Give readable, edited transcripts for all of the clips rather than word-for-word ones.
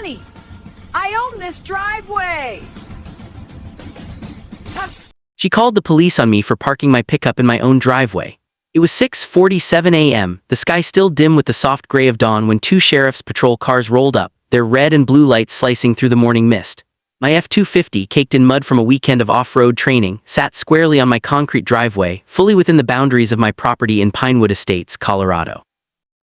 Connie! I own this driveway! She called the police on me for parking my pickup in my own driveway. It was 6:47 a.m., the sky still dim with the soft gray of dawn when two sheriff's patrol cars rolled up, their red and blue lights slicing through the morning mist. My F-250, caked in mud from a weekend of off-road training, sat squarely on my concrete driveway, fully within the boundaries of my property in Pinewood Estates, Colorado.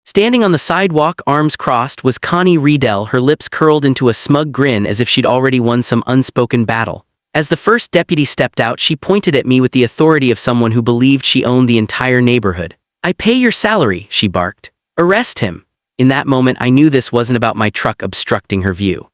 Standing on the sidewalk, arms crossed, was Connie Riedel, her lips curled into a smug grin as if she'd already won some unspoken battle. As the first deputy stepped out, she pointed at me with the authority of someone who believed she owned the entire neighborhood. "I pay your salary," she barked. "Arrest him." In that moment, I knew this wasn't about my truck obstructing her view.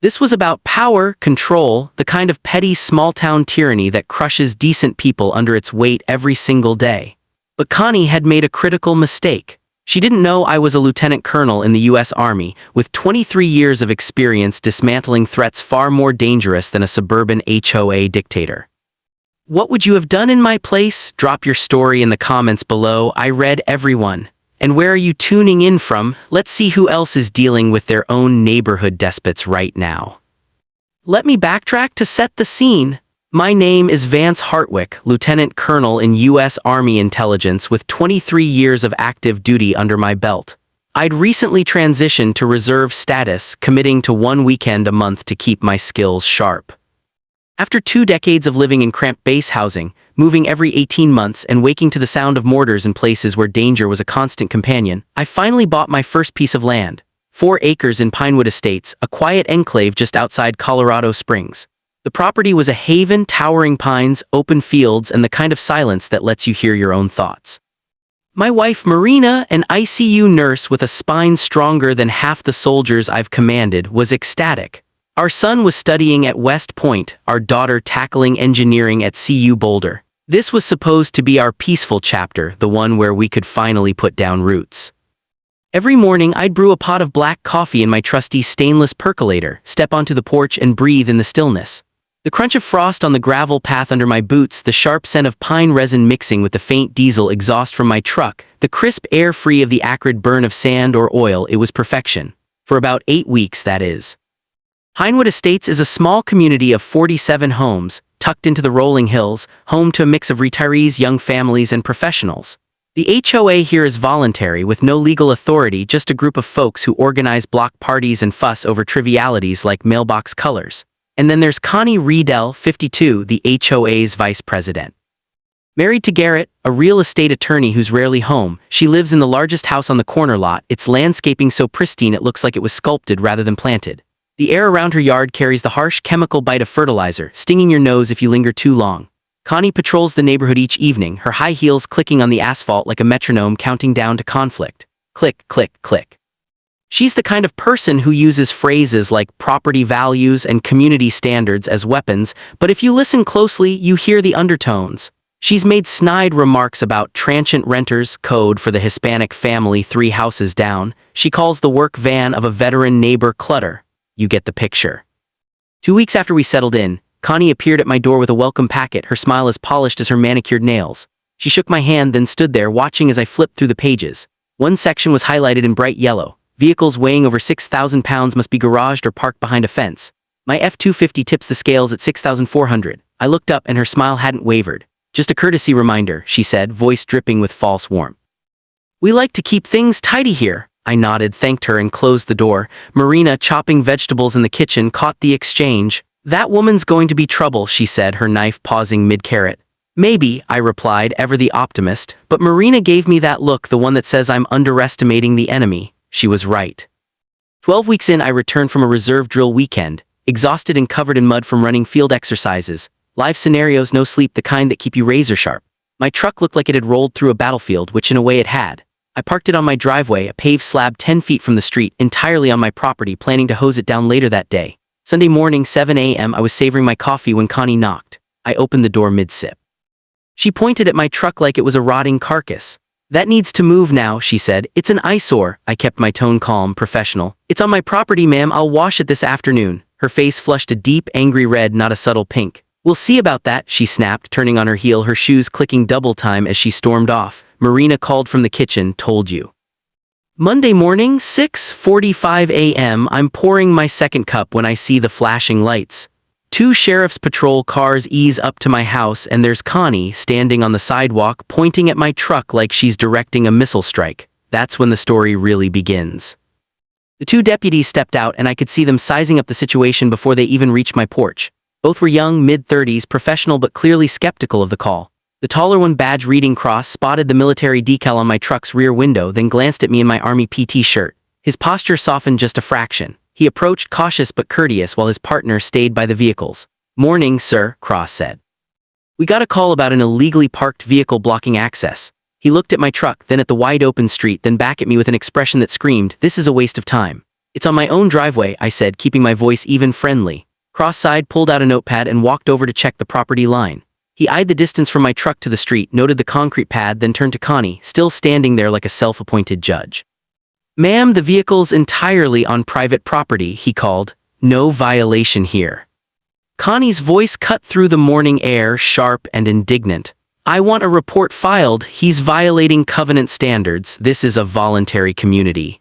This was about power, control, the kind of petty small-town tyranny that crushes decent people under its weight every single day. But Connie had made a critical mistake. She didn't know I was a lieutenant colonel in the U.S. Army, with 23 years of experience dismantling threats far more dangerous than a suburban HOA dictator. What would you have done in my place? Drop your story in the comments below. I read everyone. And where are you tuning in from? Let's see who else is dealing with their own neighborhood despots right now. Let me backtrack to set the scene. My name is Vance Hartwick, Lieutenant Colonel in U.S. Army Intelligence with 23 years of active duty under my belt. I'd recently transitioned to reserve status, committing to one weekend a month to keep my skills sharp. After 2 decades of living in cramped base housing, moving every 18 months and waking to the sound of mortars in places where danger was a constant companion, I finally bought my first piece of land, 4 acres in Pinewood Estates, a quiet enclave just outside Colorado Springs. The property was a haven, towering pines, open fields, and the kind of silence that lets you hear your own thoughts. My wife Marina, an ICU nurse with a spine stronger than half the soldiers I've commanded, was ecstatic. Our son was studying at West Point, our daughter tackling engineering at CU Boulder. This was supposed to be our peaceful chapter, the one where we could finally put down roots. Every morning I'd brew a pot of black coffee in my trusty stainless percolator, step onto the porch and breathe in the stillness. The crunch of frost on the gravel path under my boots, the sharp scent of pine resin mixing with the faint diesel exhaust from my truck, the crisp air free of the acrid burn of sand or oil, it was perfection. For about 8 weeks, that is. Pinewood Estates is a small community of 47 homes, tucked into the rolling hills, home to a mix of retirees, young families, and professionals. The HOA here is voluntary, with no legal authority, just a group of folks who organize block parties and fuss over trivialities like mailbox colors. And then there's Connie Riedel, 52, the HOA's vice president. Married to Garrett, a real estate attorney who's rarely home, she lives in the largest house on the corner lot, its landscaping so pristine it looks like it was sculpted rather than planted. The air around her yard carries the harsh chemical bite of fertilizer, stinging your nose if you linger too long. Connie patrols the neighborhood each evening, her high heels clicking on the asphalt like a metronome counting down to conflict. Click, click, click. She's the kind of person who uses phrases like property values and community standards as weapons, but if you listen closely, you hear the undertones. She's made snide remarks about transient renters, code for the Hispanic family 3 houses down. She calls the work van of a veteran neighbor clutter. You get the picture. 2 weeks after we settled in, Connie appeared at my door with a welcome packet, her smile as polished as her manicured nails. She shook my hand, then stood there watching as I flipped through the pages. One section was highlighted in bright yellow. Vehicles weighing over 6,000 pounds must be garaged or parked behind a fence. My F-250 tips the scales at 6,400. I looked up and her smile hadn't wavered. "Just a courtesy reminder," she said, voice dripping with false warmth. "We like to keep things tidy here." I nodded, thanked her, and closed the door. Marina, chopping vegetables in the kitchen, caught the exchange. "That woman's going to be trouble," she said, her knife pausing mid-carrot. "Maybe," I replied, ever the optimist, but Marina gave me that look, the one that says I'm underestimating the enemy. She was right. 12 weeks in, I returned from a reserve drill weekend, exhausted and covered in mud from running field exercises. Live scenarios, no sleep, the kind that keep you razor sharp. My truck looked like it had rolled through a battlefield, which in a way it had. I parked it on my driveway, a paved slab 10 feet from the street, entirely on my property, planning to hose it down later that day. Sunday morning, 7 a.m., I was savoring my coffee when Connie knocked. I opened the door mid-sip. She pointed at my truck like it was a rotting carcass. "That needs to move now," she said. "It's an eyesore." I kept my tone calm, professional. "It's on my property, ma'am. I'll wash it this afternoon." Her face flushed a deep, angry red, not a subtle pink. "We'll see about that," she snapped, turning on her heel, her shoes clicking double time as she stormed off. Marina called from the kitchen. "Told you." Monday morning, 6:45 a.m. I'm pouring my second cup when I see the flashing lights. Two sheriff's patrol cars ease up to my house and there's Connie standing on the sidewalk pointing at my truck like she's directing a missile strike. That's when the story really begins. The two deputies stepped out and I could see them sizing up the situation before they even reached my porch. Both were young, mid-30s, professional but clearly skeptical of the call. The taller one, badge reading cross, spotted the military decal on my truck's rear window, then glanced at me in my Army PT shirt. His posture softened just a fraction. He approached, cautious but courteous, while his partner stayed by the vehicles. "Morning, sir," Cross said. "We got a call about an illegally parked vehicle blocking access." He looked at my truck, then at the wide-open street, then back at me with an expression that screamed, "This is a waste of time." "It's on my own driveway," I said, keeping my voice even friendly. Cross sighed, pulled out a notepad, and walked over to check the property line. He eyed the distance from my truck to the street, noted the concrete pad, then turned to Connie, still standing there like a self-appointed judge. "Ma'am, the vehicle's entirely on private property," he called. "No violation here." Connie's voice cut through the morning air, sharp and indignant. "I want a report filed. He's violating covenant standards. This is a voluntary community."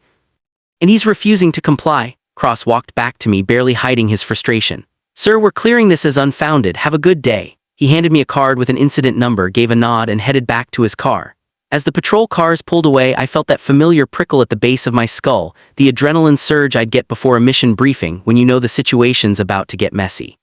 "And he's refusing to comply." Cross walked back to me, barely hiding his frustration. "Sir, we're clearing this as unfounded. Have a good day." He handed me a card with an incident number, gave a nod, and headed back to his car. As the patrol cars pulled away, I felt that familiar prickle at the base of my skull, the adrenaline surge I'd get before a mission briefing when you know the situation's about to get messy.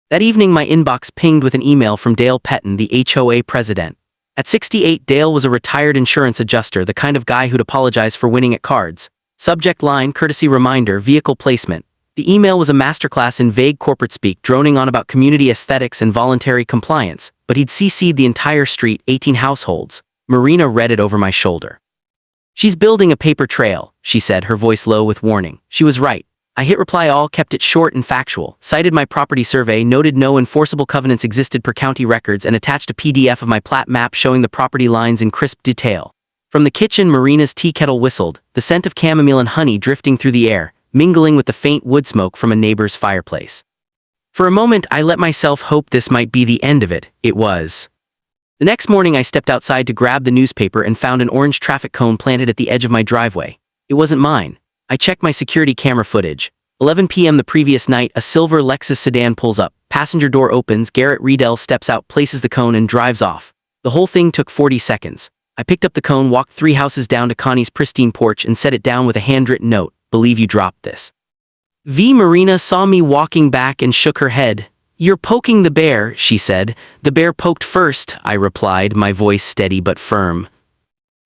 That evening, my inbox pinged with an email from Dale Petton, the HOA president. At 68, Dale was a retired insurance adjuster, the kind of guy who'd apologize for winning at cards. Subject line, courtesy reminder, vehicle placement. The email was a masterclass in vague corporate speak, droning on about community aesthetics and voluntary compliance, but he'd CC'd the entire street, 18 households. Marina read it over my shoulder. "She's building a paper trail," she said, her voice low with warning. She was right. I hit reply all, kept it short and factual, cited my property survey, noted no enforceable covenants existed per county records, and attached a PDF of my plat map showing the property lines in crisp detail. From the kitchen, Marina's tea kettle whistled, the scent of chamomile and honey drifting through the air, mingling with the faint wood smoke from a neighbor's fireplace. For a moment, I let myself hope this might be the end of it. It was. The next morning, I stepped outside to grab the newspaper and found an orange traffic cone planted at the edge of my driveway. It wasn't mine. I checked my security camera footage. 11 p.m. the previous night, a silver Lexus sedan pulls up. Passenger door opens, Garrett Riedel steps out, places the cone, and drives off. The whole thing took 40 seconds. I picked up the cone, walked 3 houses down to Connie's pristine porch, and set it down with a handwritten note. "Believe you dropped this." Marina saw me walking back and shook her head. "You're poking the bear," she said. "The bear poked first," I replied, my voice steady but firm.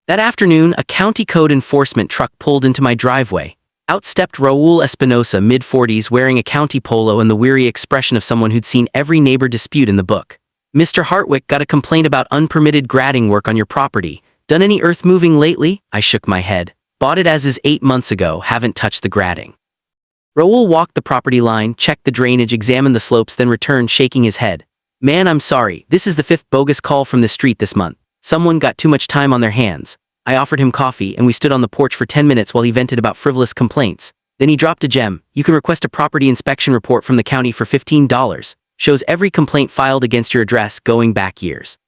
That afternoon, a county code enforcement truck pulled into my driveway. Out stepped Raul Espinosa, mid-40s, wearing a county polo and the weary expression of someone who'd seen every neighbor dispute in the book. "Mr. Hartwick, got a complaint about unpermitted grading work on your property. Done any earth moving lately?" I shook my head. "Bought it as is 8 months ago, haven't touched the grading." Raul walked the property line, checked the drainage, examined the slopes, then returned, shaking his head. "Man, I'm sorry. This is the 5th bogus call from the street this month. Someone got too much time on their hands." I offered him coffee, and we stood on the porch for 10 minutes while he vented about frivolous complaints. Then he dropped a gem. "You can request a property inspection report from the county for $15. Shows every complaint filed against your address going back years.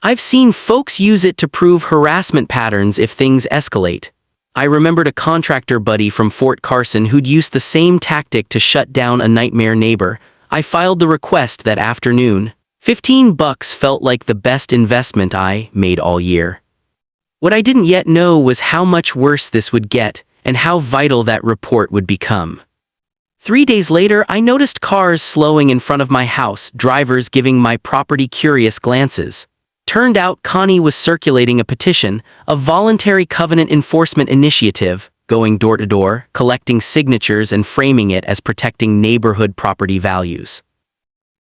I've seen folks use it to prove harassment patterns if things escalate." I remembered a contractor buddy from Fort Carson who'd used the same tactic to shut down a nightmare neighbor. I filed the request that afternoon. $15 felt like the best investment I made all year. What I didn't yet know was how much worse this would get, and how vital that report would become. 3 days later, I noticed cars slowing in front of my house, drivers giving my property curious glances. Turned out Connie was circulating a petition, a voluntary covenant enforcement initiative, going door to door, collecting signatures and framing it as protecting neighborhood property values.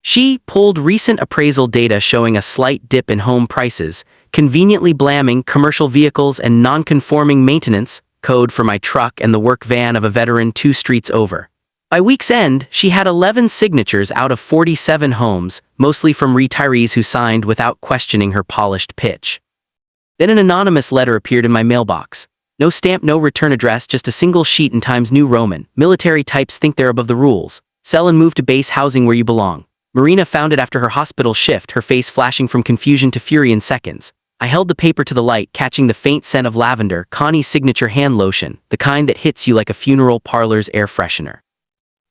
She pulled recent appraisal data showing a slight dip in home prices, conveniently blaming commercial vehicles and non-conforming maintenance, code for my truck and the work van of a veteran 2 streets over. By week's end, she had 11 signatures out of 47 homes, mostly from retirees who signed without questioning her polished pitch. Then an anonymous letter appeared in my mailbox. No stamp, no return address, just a single sheet in Times New Roman. "Military types think they're above the rules. Sell and move to base housing where you belong." Marina found it after her hospital shift, her face flashing from confusion to fury in seconds. I held the paper to the light, catching the faint scent of lavender, Connie's signature hand lotion, the kind that hits you like a funeral parlor's air freshener.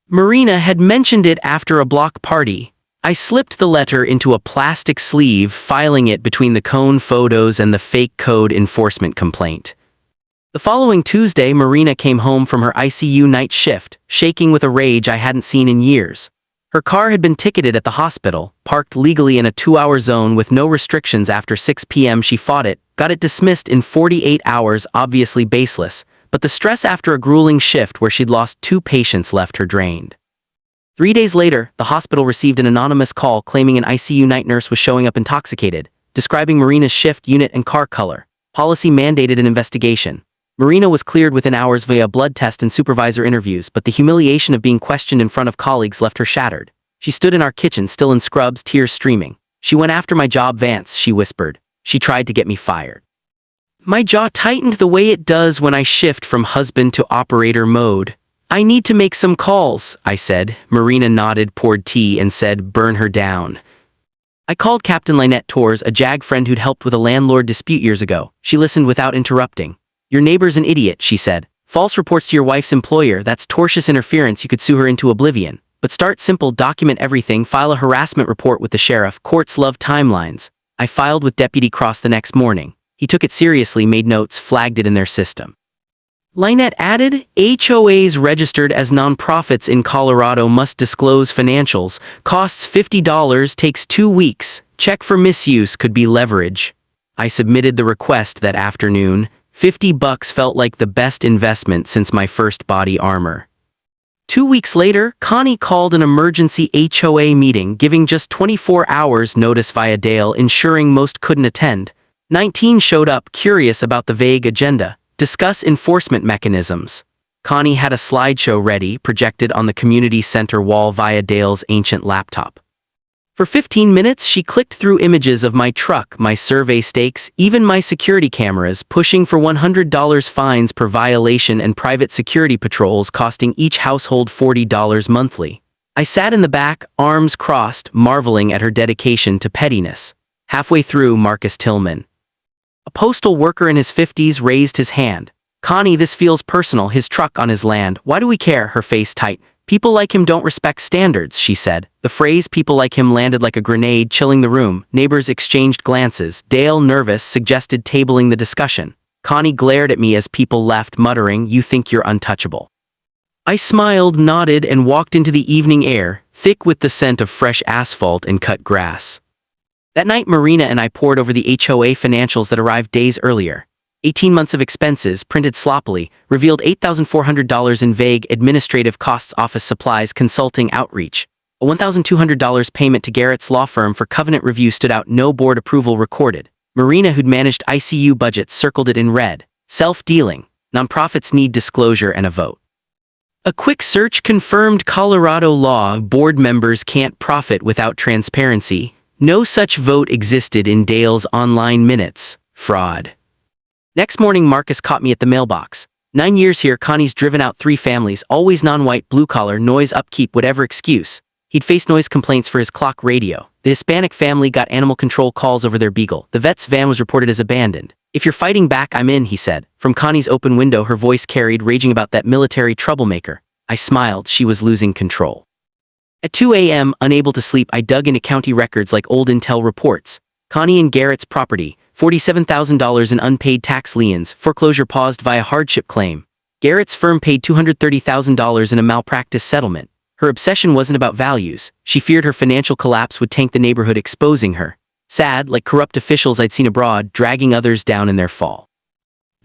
Marina had mentioned it after a block party. I slipped the letter into a plastic sleeve, filing it between the cone photos and the fake code enforcement complaint. The following Tuesday, Marina came home from her ICU night shift, shaking with a rage I hadn't seen in years. Her car had been ticketed at the hospital, parked legally in a 2-hour zone with no restrictions after 6 p.m. She fought it, got it dismissed in 48 hours, obviously baseless, but the stress after a grueling shift where she'd lost 2 patients left her drained. 3 days later, the hospital received an anonymous call claiming an ICU night nurse was showing up intoxicated, describing Marina's shift, unit, and car color. Policy mandated an investigation. Marina was cleared within hours via blood test and supervisor interviews, but the humiliation of being questioned in front of colleagues left her shattered. She stood in our kitchen, still in scrubs, tears streaming. "She went after my job, Vance," she whispered. "She tried to get me fired." My jaw tightened the way it does when I shift from husband to operator mode. "I need to make some calls," I said. Marina nodded, poured tea, and said, "Burn her down." I called Captain Lynette Torres, a JAG friend who'd helped with a landlord dispute years ago. She listened without interrupting. "Your neighbor's an idiot," she said. "False reports to your wife's employer, that's tortious interference, you could sue her into oblivion. But start simple, document everything, file a harassment report with the sheriff, courts love timelines." I filed with Deputy Cross the next morning. He took it seriously, made notes, flagged it in their system. Lynette added, "HOAs registered as nonprofits in Colorado must disclose financials. Costs $50, takes 2 weeks. Check for misuse, could be leverage." I submitted the request that afternoon. $50 felt like the best investment since my first body armor. 2 weeks later, Connie called an emergency HOA meeting, giving just 24 hours notice via Dale, ensuring most couldn't attend. 19 showed up, curious about the vague agenda. Discuss enforcement mechanisms. Connie had a slideshow ready, projected on the community center wall via Dale's ancient laptop. For 15 minutes, she clicked through images of my truck, my survey stakes, even my security cameras, pushing for $100 fines per violation and private security patrols costing each household $40 monthly. I sat in the back, arms crossed, marveling at her dedication to pettiness. Halfway through, Marcus Tillman, a postal worker in his 50s, raised his hand. "Connie, this feels personal, his truck on his land. Why do we care?" Her face tight. "People like him don't respect standards," she said. The phrase "people like him" landed like a grenade, chilling the room. Neighbors exchanged glances. Dale, nervous, suggested tabling the discussion. Connie glared at me as people left, muttering, "You think you're untouchable." I smiled, nodded, and walked into the evening air, thick with the scent of fresh asphalt and cut grass. That night, Marina and I pored over the HOA financials that arrived days earlier. 18 months of expenses, printed sloppily, revealed $8,400 in vague administrative costs, office supplies, consulting, outreach. A $1,200 payment to Garrett's law firm for covenant review stood out, no board approval recorded. Marina, who'd managed ICU budgets, circled it in red. Self-dealing. Nonprofits need disclosure and a vote. A quick search confirmed Colorado law: board members can't profit without transparency. No such vote existed in Dale's online minutes. Fraud. Next morning, Marcus caught me at the mailbox. 9 years here, Connie's driven out 3 families, always non-white, blue-collar, noise, upkeep, whatever excuse. He'd faced noise complaints for his clock radio. The Hispanic family got animal control calls over their beagle. The vet's van was reported as abandoned. "If you're fighting back, I'm in," he said. From Connie's open window, her voice carried, raging about that military troublemaker. I smiled. She was losing control. At 2 a.m., unable to sleep, I dug into county records like old intel reports. Connie and Garrett's property, $47,000 in unpaid tax liens, foreclosure paused via hardship claim. Garrett's firm paid $230,000 in a malpractice settlement. Her obsession wasn't about values. She feared her financial collapse would tank the neighborhood, exposing her. Sad, like corrupt officials I'd seen abroad, dragging others down in their fall.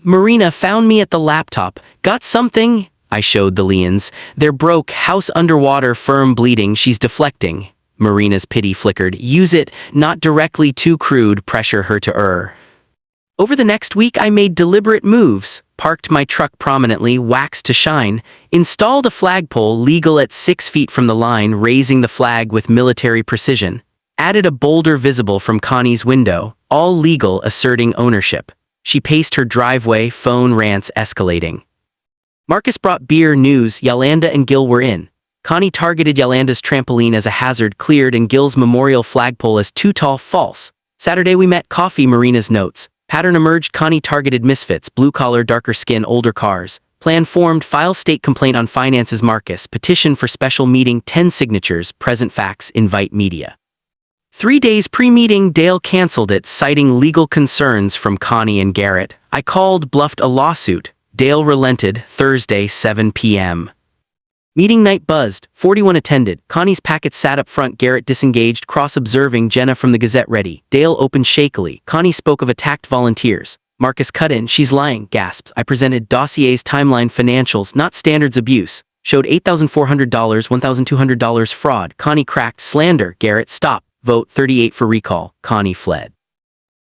Marina found me at the laptop. "Got something?" I showed the liens. "They're broke, house underwater, firm bleeding, she's deflecting." Marina's pity flickered. "Use it, not directly, too crude, pressure her to err." Over the next week, I made deliberate moves. Parked my truck prominently, waxed to shine. Installed a flagpole legal at 6 feet from the line, raising the flag with military precision. Added a boulder visible from Connie's window, all legal, asserting ownership. She paced her driveway, phone rants escalating. Marcus brought beer, news. Yolanda and Gil were in. Connie targeted Yolanda's trampoline as a hazard, cleared, and Gil's memorial flagpole as too tall, false. Saturday we met. Coffee. Marina's notes. Pattern emerged. Connie targeted misfits. Blue collar, darker skin, older cars. Plan formed. File state complaint on finances. Marcus. Petition for special meeting. 10 signatures. Present facts. Invite media. 3 days pre-meeting. Dale canceled it, citing legal concerns from Connie and Garrett. I called, bluffed a lawsuit. Dale relented. Thursday, 7 p.m. Meeting night buzzed. 41 attended. Connie's packet sat up front. Garrett disengaged, cross-observing. Jenna from the Gazette ready. Dale opened shakily. Connie spoke of attacked volunteers. Marcus cut in. She's lying, gasped. I presented dossiers, timeline, financials, not standards abuse. Showed $8,400, $1,200 fraud. Connie cracked. Slander. Garrett, stop. Vote 38 for recall. Connie fled.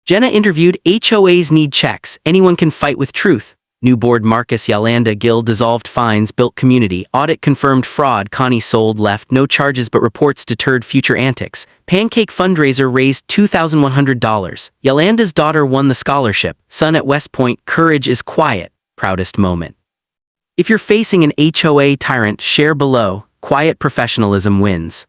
Jenna interviewed. HOAs need checks. Anyone can fight with truth. New board. Marcus. Yolanda. Gill dissolved fines, built community. Audit confirmed fraud. Connie sold, left. No charges but reports deterred future antics. Pancake fundraiser raised $2,100. Yolanda's daughter won the scholarship. Son at West Point. Courage is quiet. Proudest moment. If you're facing an HOA tyrant, share below. Quiet professionalism wins.